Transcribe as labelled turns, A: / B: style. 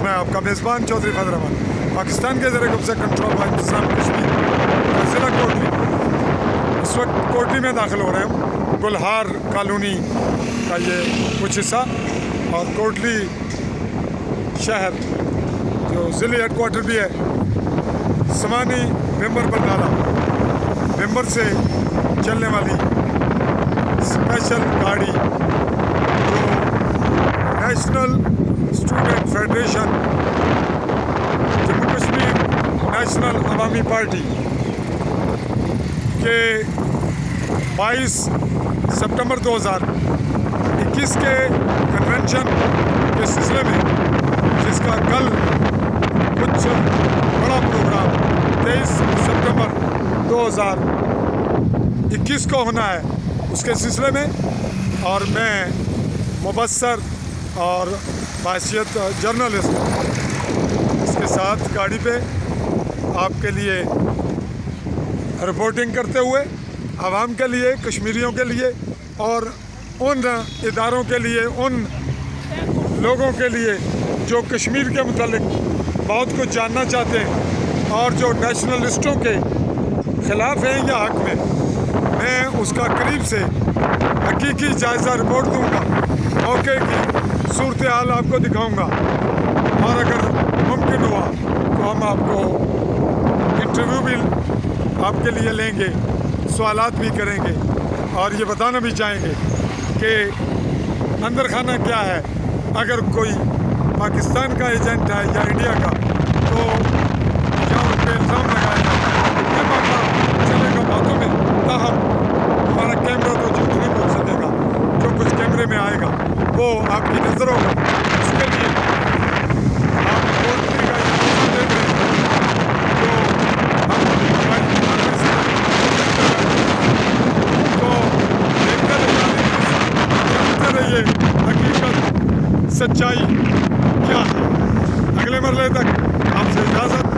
A: میں آپ کا میزبان چودھری فضل احمد، پاکستان کے زیر قبضہ کنٹرول و انتظام کشمیر کا ضلع کوٹلی۔ اس وقت کوٹلی میں داخل ہو رہے ہیں، گلہار کالونی کا یہ کچھ حصہ، اور کوٹلی شہر جو ضلع ہیڈ کوارٹر بھی ہے، سمانی ممبر برنالہ ممبر سے چلنے والی اسپیشل گاڑی جو national student federation Jammu Kashmir national عوامی پارٹی کے 22 سپتمبر 2021 کے کنونشن کے سلسلے میں، جس کا کل کچھ بڑا پروگرام 23 سپتمبر 2021 کو ہونا ہے، اس کے سلسلے میں، اور میں مبصر اور بحیثیت جرنلسٹ اس کے ساتھ گاڑی پہ آپ کے لیے رپورٹنگ کرتے ہوئے، عوام کے لیے، کشمیریوں کے لیے، اور ان اداروں کے لیے، ان لوگوں کے لیے جو کشمیر کے متعلق بہت کچھ جاننا چاہتے ہیں اور جو نیشنلسٹوں کے خلاف ہیں یا حق میں اس کا قریب سے حقیقی جائزہ رپورٹ دوں گا، موقع کی صورتحال آپ کو دکھاؤں گا، اور اگر ممکن ہوا تو ہم آپ کو انٹرویو بھی آپ کے لیے لیں گے، سوالات بھی کریں گے، اور یہ بتانا بھی چاہیں گے کہ اندر خانہ کیا ہے۔ اگر کوئی پاکستان کا ایجنٹ ہے یا انڈیا کا تو یا ان پہ الزام لگائے گا، یہ معاملہ چلے گا باتوں میں، تاہم ہمارا کیمرہ تو جھوٹ نہیں بول سکے گا، جو کچھ کیمرے میں آئے گا وہ آپ کی نظر ہوگا۔ اس کے لیے آپ کوٹلی کا یہ موقع دیکھ رہے ہیں، جو ہم ہماری دماغ سے تو دیکھتے رہیے، جانتے رہیے حقیقت سچائی کیا ہے۔ اگلے مرحلے تک آپ سے اجازت۔